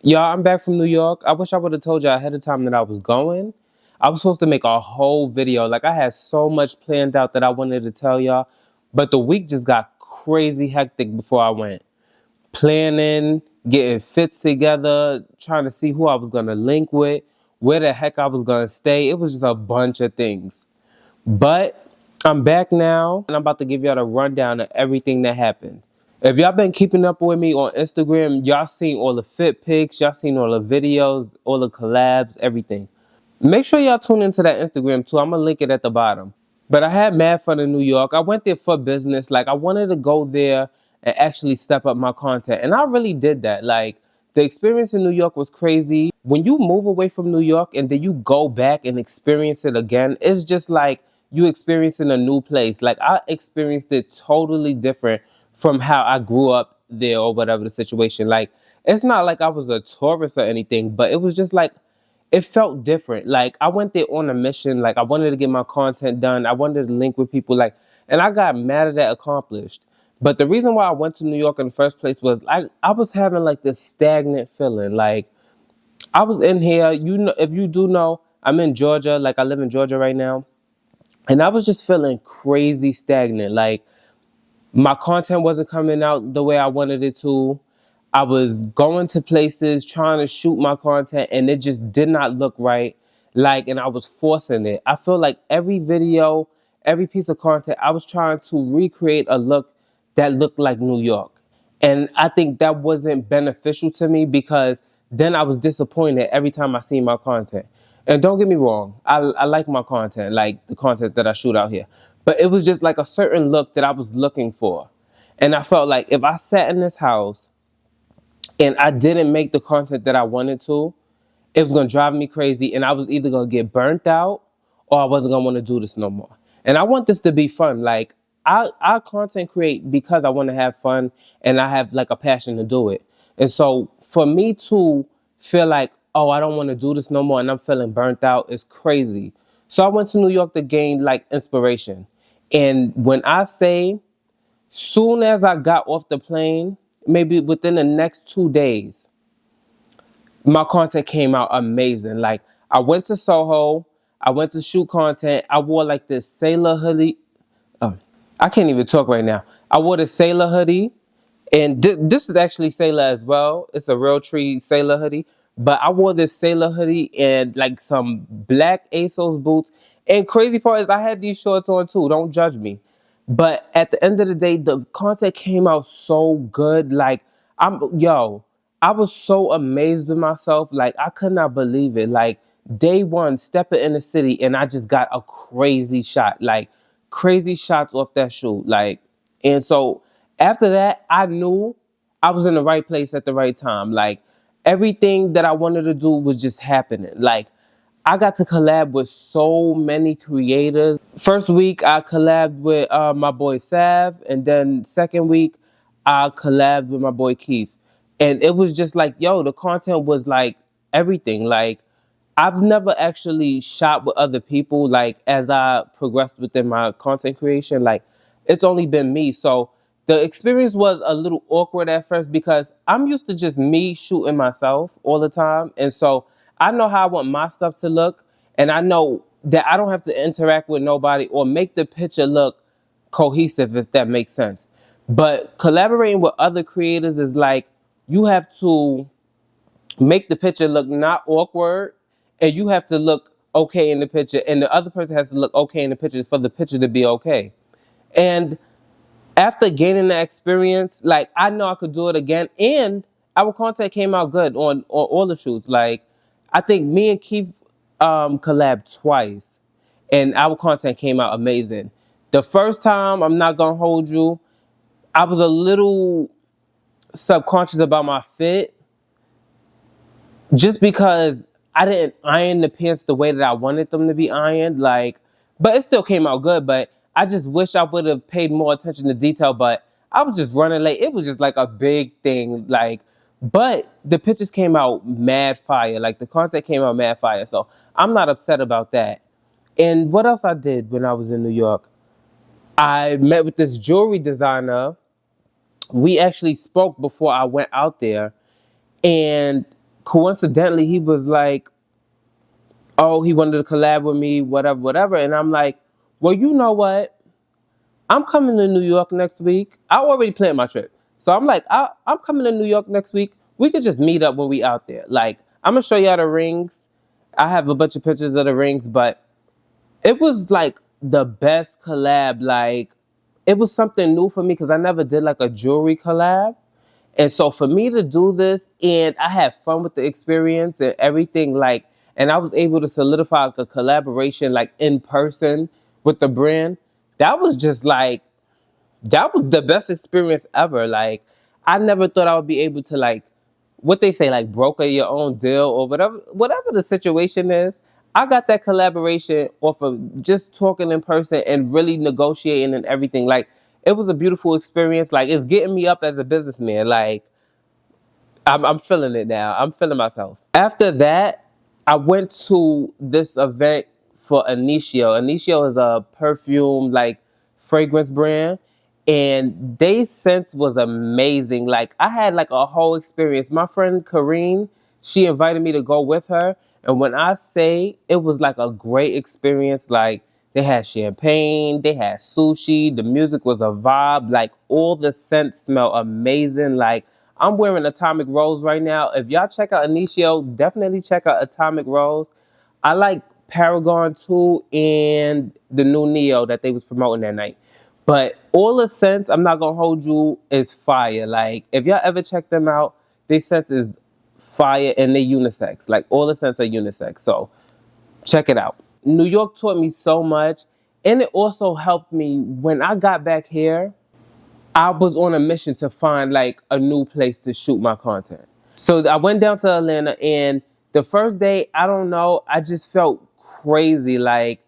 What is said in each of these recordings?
Y'all, I'm back from New York. I wish I would have told y'all ahead of time that I was going. I was supposed to make a whole video. Like, I had so much planned out that I wanted to tell y'all. But the week just got crazy hectic before I went. Planning, getting fits together, trying to see who I was going to link with, where the heck I was going to stay. It was just a bunch of things. But I'm back now, and I'm about to give y'all the rundown of everything that happened. If y'all been keeping up with me on Instagram, y'all seen all the fit pics, y'all seen all the videos, all the collabs, everything. Make sure y'all tune into that Instagram too. I'm gonna link it at the bottom. But I had mad fun in New York. I went there for business. Like, I wanted to go there and actually step up my content. And I really did that. Like, the experience in New York was crazy. When you move away from New York and then you go back and experience it again, it's just like you experiencing a new place. Like, I experienced it totally different from how I grew up there or whatever the situation. Like, it's not like I was a tourist or anything, but it was just like it felt different. Like, I went there on a mission. Like, I wanted to get my content done. I wanted to link with people. Like, and I got mad at that accomplished. But the reason why I went to New York in the first place was I was having like this stagnant feeling. Like, I was in here, you know, if you do know, I'm in Georgia. Like, I live in Georgia right now. And I was just feeling crazy stagnant. Like, my content wasn't coming out the way I wanted it to. I was going to places trying to shoot my content and it just did not look right. Like, and I was forcing it. I feel like every video, every piece of content, I was trying to recreate a look that looked like New York. And I think that wasn't beneficial to me because then I was disappointed every time I see my content. And don't get me wrong, I like my content, like the content that I shoot out here. But it was just like a certain look that I was looking for. And I felt like if I sat in this house and I didn't make the content that I wanted to, it was gonna drive me crazy and I was either gonna get burnt out or I wasn't gonna wanna do this no more. And I want this to be fun. Like, I content create because I wanna have fun and I have like a passion to do it. And so for me to feel like, oh, I don't wanna do this no more and I'm feeling burnt out is crazy. So I went to New York to gain like inspiration. And when I say, soon as I got off the plane, maybe within the next 2 days, my content came out amazing. Like, I went to SoHo, I went to shoot content. I wore like this sailor hoodie. Oh, I can't even talk right now. I wore the sailor hoodie, and this is actually sailor as well. It's a real tree sailor hoodie. But I wore this sailor hoodie and like some black ASOS boots. And crazy part is I had these shorts on too. Don't judge me. But at the end of the day, the content came out so good. Like, I was so amazed with myself. Like, I could not believe it. Like, day one, stepping in the city, and I just got a crazy shot. Like, crazy shots off that shoot. Like, and so after that, I knew I was in the right place at the right time. Like, everything that I wanted to do was just happening. Like, I got to collab with so many creators. First week, I collabed with my boy Sav, and then second week, I collabed with my boy Keith. And it was just like, yo, the content was like everything. Like, I've never actually shot with other people. Like, as I progressed within my content creation, like, it's only been me. So the experience was a little awkward at first because I'm used to just me shooting myself all the time. And so I know how I want my stuff to look. And I know that I don't have to interact with nobody or make the picture look cohesive, if that makes sense. But collaborating with other creators is like, you have to make the picture look not awkward, and you have to look okay in the picture, and the other person has to look okay in the picture for the picture to be okay. And after gaining that experience, like, I know I could do it again, and our content came out good on all the shoots. Like, I think me and Keith collabed twice, and our content came out amazing. The first time, I'm not gonna hold you, I was a little subconscious about my fit just because I didn't iron the pants the way that I wanted them to be ironed. Like, but it still came out good. But I just wish I would have paid more attention to detail. But I was just running late. It was just like a big thing. Like, but the pictures came out mad fire. Like, the content came out mad fire. So I'm not upset about that. And what else I did when I was in New York? I met with this jewelry designer. We actually spoke before I went out there. And coincidentally, he was like, oh, he wanted to collab with me, whatever, whatever. And I'm like, well, you know what? I'm coming to New York next week. I already planned my trip. So I'm like, I'm coming to New York next week. We could just meet up when we out there. Like, I'm going to show y'all the rings. I have a bunch of pictures of the rings, but it was like the best collab. Like, it was something new for me because I never did like a jewelry collab. And so for me to do this, and I had fun with the experience and everything, like, and I was able to solidify like a collaboration like in person with the brand. That was just like, that was the best experience ever. Like, I never thought I would be able to like, what they say, like broker your own deal or whatever the situation is. I got that collaboration off of just talking in person and really negotiating and everything. Like, it was a beautiful experience. Like, it's getting me up as a businessman. Like, I'm feeling it now. I'm feeling myself. After that, I went to this event for Initio. Initio is a perfume, like, fragrance brand. And they scents was amazing. Like, I had like a whole experience. My friend Kareen, she invited me to go with her. And when I say it was like a great experience, like, they had champagne, they had sushi, the music was a vibe, like all the scents smell amazing. Like, I'm wearing Atomic Rose right now. If y'all check out Initio, definitely check out Atomic Rose. I like Paragon too and the new Neo that they was promoting that night. But all the scents, I'm not gonna hold you, is fire. Like, if y'all ever check them out, they scents is fire and they unisex. Like, all the scents are unisex. So check it out. New York taught me so much, and it also helped me when I got back here. I was on a mission to find like a new place to shoot my content. So I went down to Atlanta, and the first day, I don't know, I just felt crazy. Like,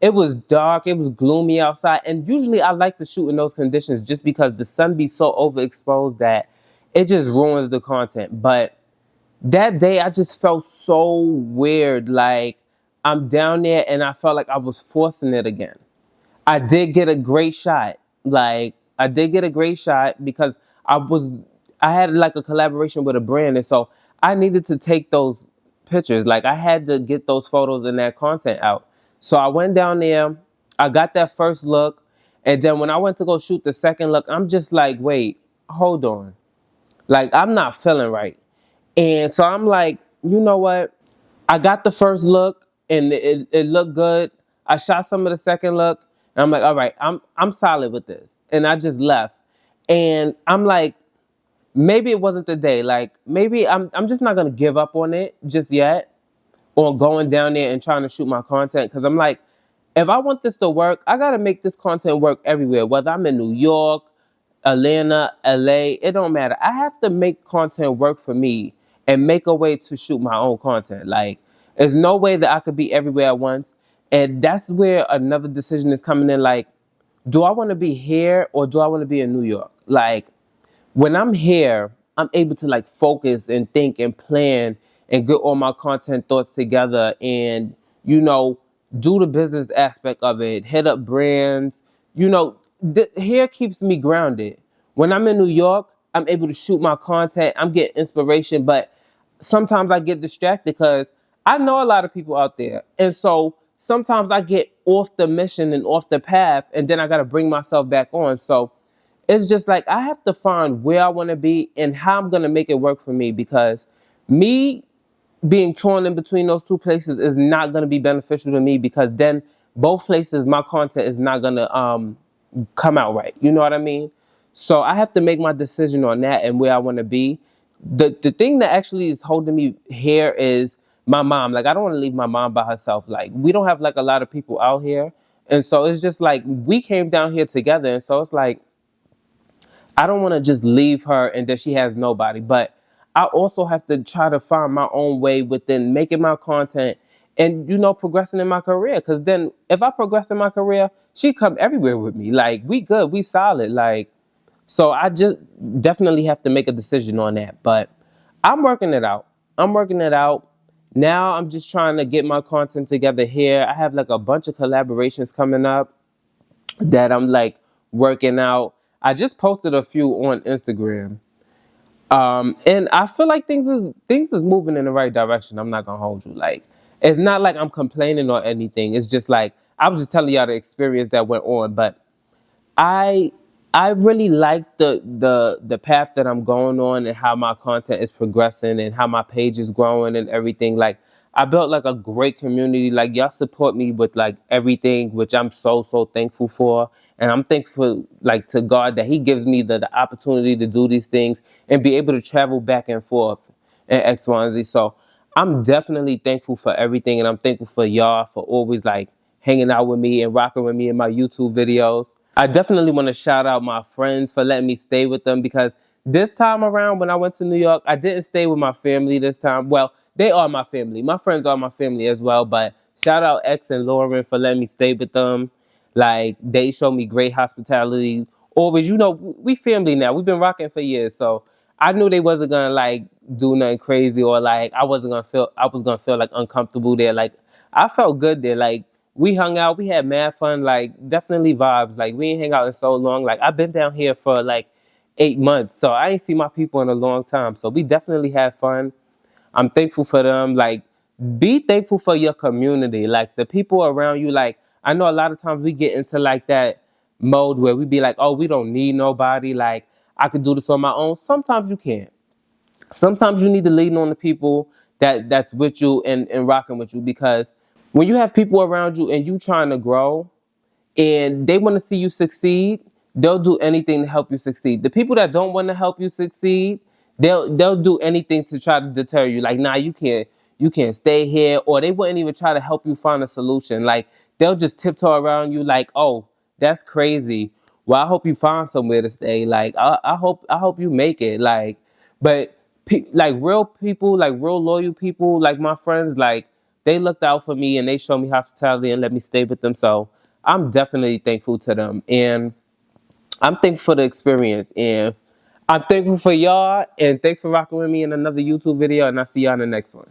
it was dark, it was gloomy outside. And usually I like to shoot in those conditions just because the sun be so overexposed that it just ruins the content. But that day I just felt so weird. Like, I'm down there and I felt like I was forcing it again. I did get a great shot. Like, I did get a great shot because I had like a collaboration with a brand. And so I needed to take those pictures. Like, I had to get those photos and that content out. So I went down there, I got that first look. And then when I went to go shoot the second look, I'm just like, wait, hold on. Like, I'm not feeling right. And so I'm like, you know what? I got the first look and it looked good. I shot some of the second look and I'm like, all right, I'm solid with this. And I just left. And I'm like, maybe it wasn't the day. Like, maybe I'm just not gonna give up on it just yet, on going down there and trying to shoot my content. Cause I'm like, if I want this to work, I gotta make this content work everywhere. Whether I'm in New York, Atlanta, LA, it don't matter. I have to make content work for me and make a way to shoot my own content. Like, there's no way that I could be everywhere at once. And that's where another decision is coming in. Like, do I want to be here or do I want to be in New York? Like, when I'm here, I'm able to like focus and think and plan and get all my content thoughts together and, you know, do the business aspect of it, hit up brands. You know, here keeps me grounded. When I'm in New York, I'm able to shoot my content. I'm getting inspiration, but sometimes I get distracted because I know a lot of people out there. And so sometimes I get off the mission and off the path, and then I got to bring myself back on. So it's just like I have to find where I want to be and how I'm going to make it work for me, because me being torn in between those two places is not going to be beneficial to me, because then both places, my content is not going to come out right. You know what I mean? So I have to make my decision on that and where I want to be. The thing that actually is holding me here is my mom. Like, I don't want to leave my mom by herself. Like, we don't have like a lot of people out here. And so it's just like we came down here together. And so it's like, I don't want to just leave her and that she has nobody. But I also have to try to find my own way within making my content and, you know, progressing in my career. Because then if I progress in my career, she come everywhere with me. Like, we good, we solid. Like, so I just definitely have to make a decision on that. But I'm working it out. I'm working it out. Now I'm just trying to get my content together here. I have like a bunch of collaborations coming up that I'm like working out. I just posted a few on Instagram. And I feel like things is moving in the right direction. I'm not gonna hold you. Like, it's not like I'm complaining or anything. It's just like I was just telling y'all the experience that went on. But I I really like the path that I'm going on and how my content is progressing and how my page is growing and everything. Like, I built like a great community. Like, y'all support me with like everything, which I'm so thankful for. And I'm thankful like to God that He gives me the opportunity to do these things and be able to travel back and forth and X, Y, and Z. So I'm definitely thankful for everything, and I'm thankful for y'all for always like hanging out with me and rocking with me in my YouTube videos. I definitely want to shout out my friends for letting me stay with them, because this time around when I went to New York, I didn't stay with my family this time. Well, they are my family. My friends are my family as well, but shout out X and Lauren for letting me stay with them. Like, they showed me great hospitality. Always, we family now. We've been rocking for years, so I knew they wasn't gonna like do nothing crazy, or like I was gonna feel like uncomfortable there. Like, I felt good there. Like, we hung out, we had mad fun, like definitely vibes. Like, we ain't hang out in so long. Like, I've been down here for like 8 months, so I ain't seen my people in a long time. So we definitely had fun. I'm thankful for them. Like, be thankful for your community, like the people around you. Like, I know a lot of times we get into like that mode where we be like, oh, we don't need nobody. Like, I could do this on my own. Sometimes you can't. Sometimes you need to lean on the people that's with you and rocking with you, because when you have people around you and you trying to grow and they want to see you succeed, they'll do anything to help you succeed. The people that don't want to help you succeed, they'll do anything to try to deter you. Like, nah, you can't stay here, or they wouldn't even try to help you find a solution. Like, they'll just tiptoe around you like, oh, that's crazy. Well, I hope you find somewhere to stay. Like, I hope you make it. Like, but like real people, like real loyal people, like my friends, like they looked out for me and they showed me hospitality and let me stay with them. So I'm definitely thankful to them, and I'm thankful for the experience, and I'm thankful for y'all. And thanks for rocking with me in another YouTube video, and I'll see y'all in the next one.